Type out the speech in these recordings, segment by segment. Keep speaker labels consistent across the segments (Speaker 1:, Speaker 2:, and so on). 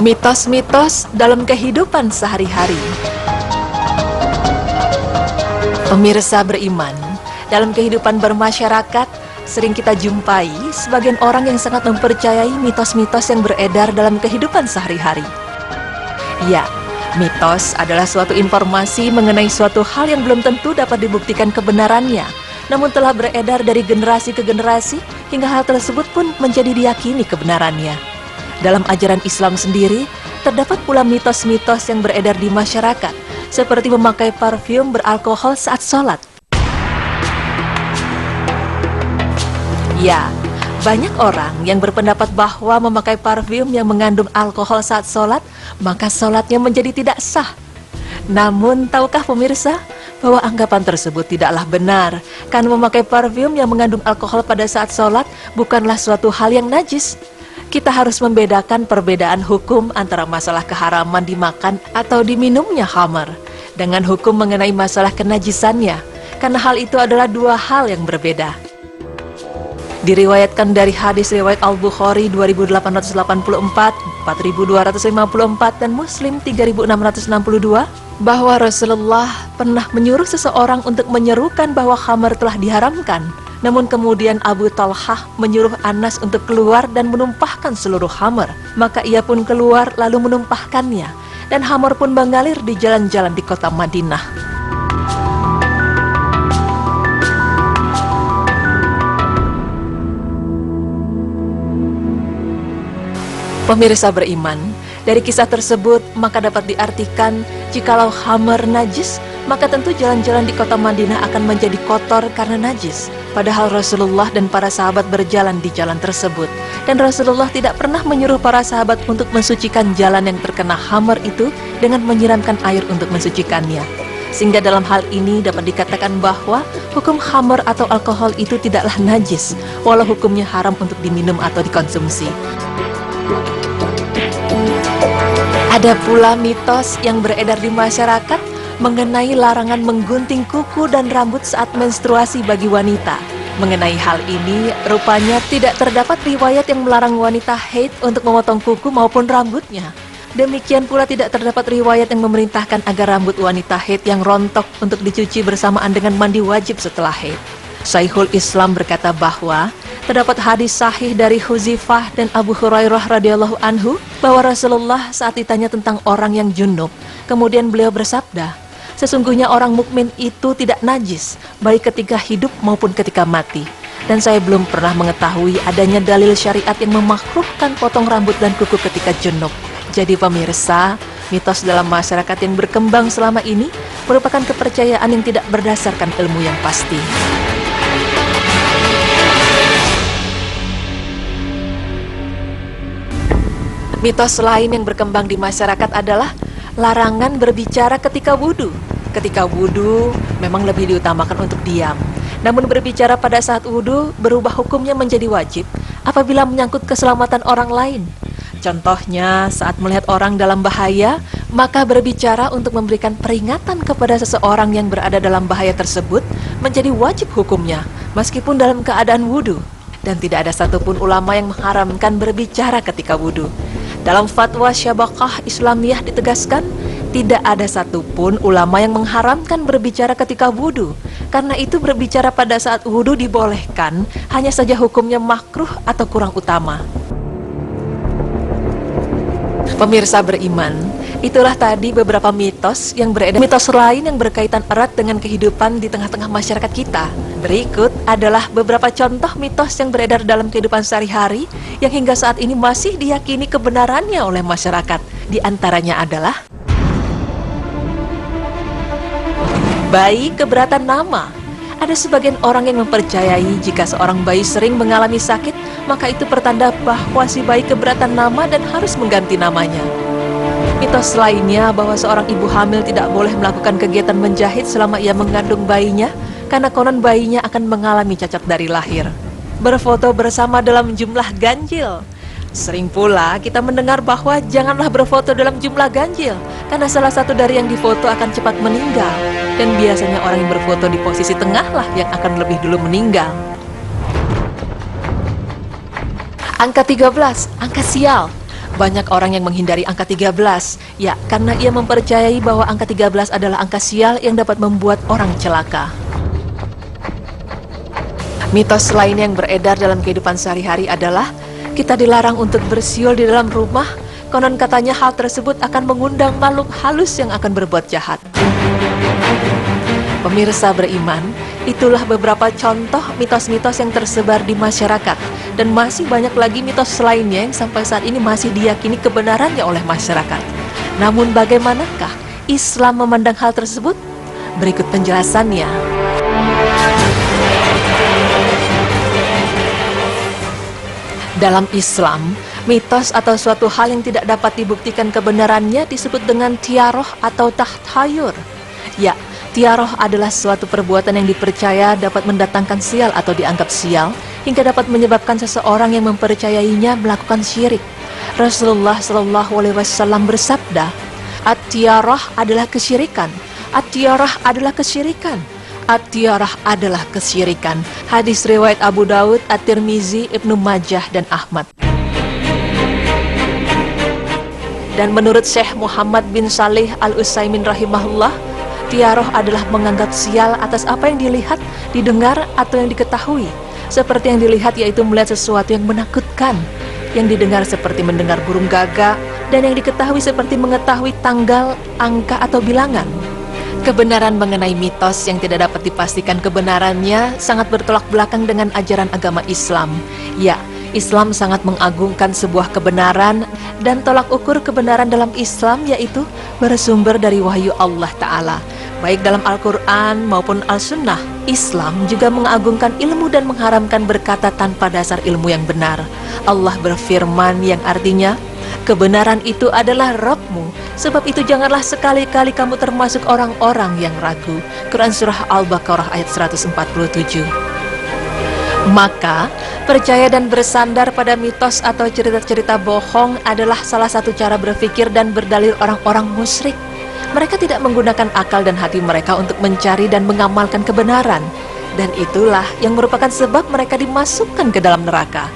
Speaker 1: Mitos-mitos dalam kehidupan sehari-hari. Pemirsa beriman, dalam kehidupan bermasyarakat, sering kita jumpai sebagian orang yang sangat mempercayai mitos-mitos yang beredar dalam kehidupan sehari-hari. Ya, mitos adalah suatu informasi mengenai suatu hal yang belum tentu dapat dibuktikan kebenarannya, namun telah beredar dari generasi ke generasi hingga hal tersebut pun menjadi diyakini kebenarannya. Dalam ajaran Islam sendiri, terdapat pula mitos-mitos yang beredar di masyarakat, seperti memakai parfum beralkohol saat sholat. Ya, banyak orang yang berpendapat bahwa memakai parfum yang mengandung alkohol saat sholat, maka sholatnya menjadi tidak sah. Namun, tahukah pemirsa bahwa anggapan tersebut tidaklah benar, karena memakai parfum yang mengandung alkohol pada saat sholat bukanlah suatu hal yang najis. Kita harus membedakan perbedaan hukum antara masalah keharaman dimakan atau diminumnya khamar dengan hukum mengenai masalah kenajisannya, karena hal itu adalah dua hal yang berbeda. Diriwayatkan dari hadis riwayat Al-Bukhari 2884, 4254 dan Muslim 3662 bahwa Rasulullah pernah menyuruh seseorang untuk menyerukan bahwa khamar telah diharamkan. Namun kemudian Abu Talhah menyuruh Anas untuk keluar dan menumpahkan seluruh khamar. Maka ia pun keluar lalu menumpahkannya, dan khamar pun mengalir di jalan-jalan di kota Madinah. Pemirsa beriman, dari kisah tersebut maka dapat diartikan jikalau khamar najis, maka tentu jalan-jalan di kota Madinah akan menjadi kotor karena najis. Padahal Rasulullah dan para sahabat berjalan di jalan tersebut, dan Rasulullah tidak pernah menyuruh para sahabat untuk mensucikan jalan yang terkena khamar itu dengan menyiramkan air untuk mensucikannya. Sehingga dalam hal ini dapat dikatakan bahwa hukum khamar atau alkohol itu tidaklah najis, walau hukumnya haram untuk diminum atau dikonsumsi. Ada pula mitos yang beredar di masyarakat mengenai larangan menggunting kuku dan rambut saat menstruasi bagi wanita. Mengenai hal ini, rupanya tidak terdapat riwayat yang melarang wanita haid untuk memotong kuku maupun rambutnya. Demikian pula tidak terdapat riwayat yang memerintahkan agar rambut wanita haid yang rontok untuk dicuci bersamaan dengan mandi wajib setelah haid. Syekhul Islam berkata bahwa terdapat hadis sahih dari Huzaifah dan Abu Hurairah radhiyallahu anhu bahwa Rasulullah saat ditanya tentang orang yang junub, kemudian beliau bersabda, sesungguhnya orang mukmin itu tidak najis, baik ketika hidup maupun ketika mati. Dan saya belum pernah mengetahui adanya dalil syariat yang memakruhkan potong rambut dan kuku ketika junub. Jadi pemirsa, mitos dalam masyarakat yang berkembang selama ini merupakan kepercayaan yang tidak berdasarkan ilmu yang pasti. Mitos lain yang berkembang di masyarakat adalah larangan berbicara ketika wudhu. Ketika wudhu memang lebih diutamakan untuk diam. Namun berbicara pada saat wudhu berubah hukumnya menjadi wajib apabila menyangkut keselamatan orang lain. Contohnya saat melihat orang dalam bahaya, maka berbicara untuk memberikan peringatan kepada seseorang yang berada dalam bahaya tersebut menjadi wajib hukumnya, meskipun dalam keadaan wudhu. Dan tidak ada satupun ulama yang mengharamkan berbicara ketika wudhu. Dalam fatwa Syabaqah Islamiyah ditegaskan, tidak ada satupun ulama yang mengharamkan berbicara ketika wudhu. Karena itu berbicara pada saat wudhu dibolehkan, hanya saja hukumnya makruh atau kurang utama. Pemirsa beriman, itulah tadi beberapa mitos yang beredar. Mitos lain yang berkaitan erat dengan kehidupan di tengah-tengah masyarakat kita. Berikut adalah beberapa contoh mitos yang beredar dalam kehidupan sehari-hari yang hingga saat ini masih diyakini kebenarannya oleh masyarakat. Di antaranya adalah bayi keberatan nama. Ada sebagian orang yang mempercayai jika seorang bayi sering mengalami sakit, maka itu pertanda bahwa si bayi keberatan nama dan harus mengganti namanya. Mitos lainnya bahwa seorang ibu hamil tidak boleh melakukan kegiatan menjahit selama ia mengandung bayinya, karena konon bayinya akan mengalami cacat dari lahir. Berfoto bersama dalam jumlah ganjil. Sering pula kita mendengar bahwa janganlah berfoto dalam jumlah ganjil, karena salah satu dari yang difoto akan cepat meninggal. Dan biasanya orang yang berfoto di posisi tengah lah yang akan lebih dulu meninggal. Angka 13, angka sial. Banyak orang yang menghindari angka 13, ya karena ia mempercayai bahwa angka 13 adalah angka sial yang dapat membuat orang celaka. Mitos lain yang beredar dalam kehidupan sehari-hari adalah kita dilarang untuk bersiul di dalam rumah, konon katanya hal tersebut akan mengundang makhluk halus yang akan berbuat jahat. Pemirsa beriman, itulah beberapa contoh mitos-mitos yang tersebar di masyarakat. Dan masih banyak lagi mitos lainnya yang sampai saat ini masih diyakini kebenarannya oleh masyarakat. Namun bagaimanakah Islam memandang hal tersebut? Berikut penjelasannya. Dalam Islam, mitos atau suatu hal yang tidak dapat dibuktikan kebenarannya disebut dengan tiaroh atau tahtayur. Ya, tiaroh adalah suatu perbuatan yang dipercaya dapat mendatangkan sial atau dianggap sial, hingga dapat menyebabkan seseorang yang mempercayainya melakukan syirik. Rasulullah SAW bersabda, "At-tiarah adalah kesyirikan. At-tiarah adalah kesyirikan. At-tiarah adalah kesyirikan." Hadis riwayat Abu Daud, At-Tirmizi, Ibnu Majah, dan Ahmad. Dan menurut Syekh Muhammad bin Salih Al-Utsaimin rahimahullah, tiaroh adalah menganggap sial atas apa yang dilihat, didengar, atau yang diketahui. Seperti yang dilihat yaitu melihat sesuatu yang menakutkan, yang didengar seperti mendengar burung gagak, dan yang diketahui seperti mengetahui tanggal, angka, atau bilangan. Kebenaran mengenai mitos yang tidak dapat dipastikan kebenarannya sangat bertolak belakang dengan ajaran agama Islam. Ya, Islam sangat mengagungkan sebuah kebenaran, dan tolak ukur kebenaran dalam Islam yaitu bersumber dari wahyu Allah Ta'ala. Baik dalam Al-Quran maupun Al-Sunnah, Islam juga mengagungkan ilmu dan mengharamkan berkata tanpa dasar ilmu yang benar. Allah berfirman yang artinya, "Kebenaran itu adalah Rabbmu, sebab itu janganlah sekali-kali kamu termasuk orang-orang yang ragu." Quran Surah Al-Baqarah ayat 147. Maka, percaya dan bersandar pada mitos atau cerita-cerita bohong adalah salah satu cara berpikir dan berdalil orang-orang musyrik. Mereka tidak menggunakan akal dan hati mereka untuk mencari dan mengamalkan kebenaran. Dan itulah yang merupakan sebab mereka dimasukkan ke dalam neraka.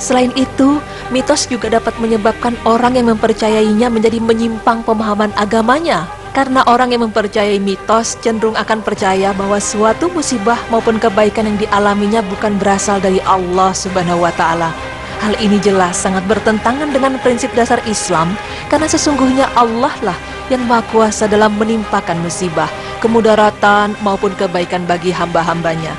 Speaker 1: Selain itu, mitos juga dapat menyebabkan orang yang mempercayainya menjadi menyimpang pemahaman agamanya. Karena orang yang mempercayai mitos cenderung akan percaya bahwa suatu musibah maupun kebaikan yang dialaminya bukan berasal dari Allah Subhanahu wa Ta'ala. Hal ini jelas sangat bertentangan dengan prinsip dasar Islam, karena sesungguhnya Allah lah yang Maha Kuasa dalam menimpakan musibah, kemudaratan maupun kebaikan bagi hamba-hambanya.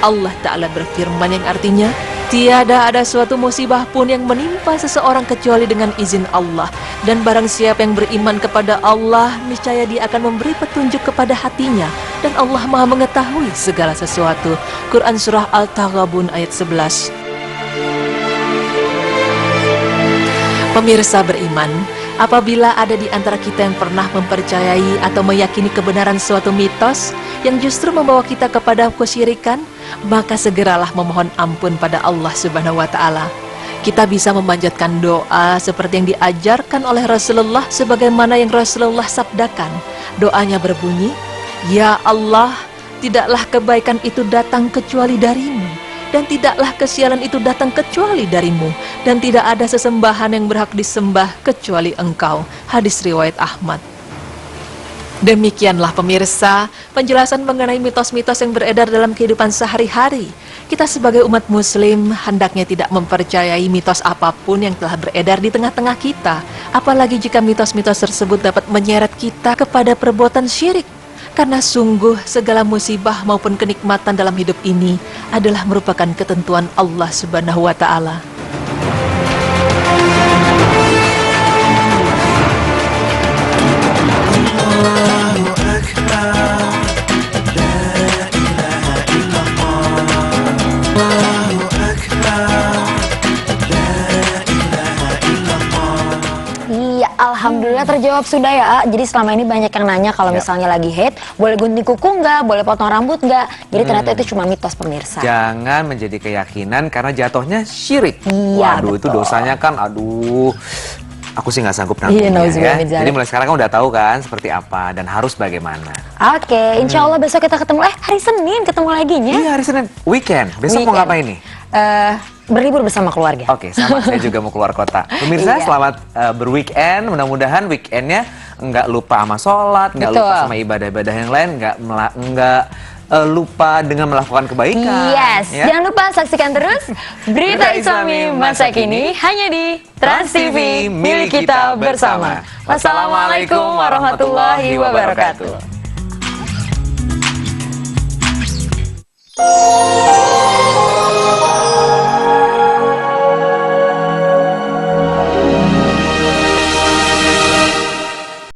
Speaker 1: Allah Ta'ala berfirman yang artinya, "Tiada ada suatu musibah pun yang menimpa seseorang kecuali dengan izin Allah. Dan barang siapa yang beriman kepada Allah, niscaya dia akan memberi petunjuk kepada hatinya. Dan Allah Maha mengetahui segala sesuatu." Quran Surah Al-Taghabun ayat 11. Pemirsa beriman, apabila ada di antara kita yang pernah mempercayai atau meyakini kebenaran suatu mitos yang justru membawa kita kepada kesyirikan, maka segeralah memohon ampun pada Allah Subhanahu wa Ta'ala. Kita bisa memanjatkan doa seperti yang diajarkan oleh Rasulullah, sebagaimana yang Rasulullah sabdakan. Doanya berbunyi, "Ya Allah, tidaklah kebaikan itu datang kecuali darimu, dan tidaklah kesialan itu datang kecuali darimu, dan tidak ada sesembahan yang berhak disembah kecuali Engkau." Hadis riwayat Ahmad. Demikianlah pemirsa, penjelasan mengenai mitos-mitos yang beredar dalam kehidupan sehari-hari. Kita sebagai umat muslim hendaknya tidak mempercayai mitos apapun yang telah beredar di tengah-tengah kita, apalagi jika mitos-mitos tersebut dapat menyeret kita kepada perbuatan syirik. Karena sungguh segala musibah maupun kenikmatan dalam hidup ini adalah merupakan ketentuan Allah Subhanahu wa Ta'ala.
Speaker 2: Alhamdulillah terjawab sudah ya. Jadi selama ini banyak yang nanya kalau misalnya lagi haid, boleh gunting kuku nggak, boleh potong rambut nggak. Jadi ternyata itu cuma mitos pemirsa.
Speaker 3: Jangan menjadi keyakinan karena jatuhnya syirik.
Speaker 2: Iya,
Speaker 3: Waduh,
Speaker 2: betul.
Speaker 3: itu dosanya kan, aduh. Aku sih nggak sanggup nanggungnya ya. Jadi mulai sekarang kamu udah tahu kan seperti apa dan harus bagaimana.
Speaker 2: Oke, insya Allah besok kita ketemu. Hari Senin ketemu lagi nya.
Speaker 3: Iya, hari Senin. Weekend. Besok mau ngapain nih?
Speaker 2: berlibur bersama keluarga.
Speaker 3: Oke, sama. Saya juga mau keluar kota. Pemirsa, selamat berweekend. Mudah-mudahan weekendnya nggak lupa sama sholat, nggak lupa sama ibadah-ibadah yang lain, nggak lupa dengan melakukan kebaikan.
Speaker 2: Yes, jangan lupa saksikan terus Berita Islami Masa Kini hanya di Trans TV, milik kita bersama. Wassalamualaikum warahmatullahi wabarakatuh.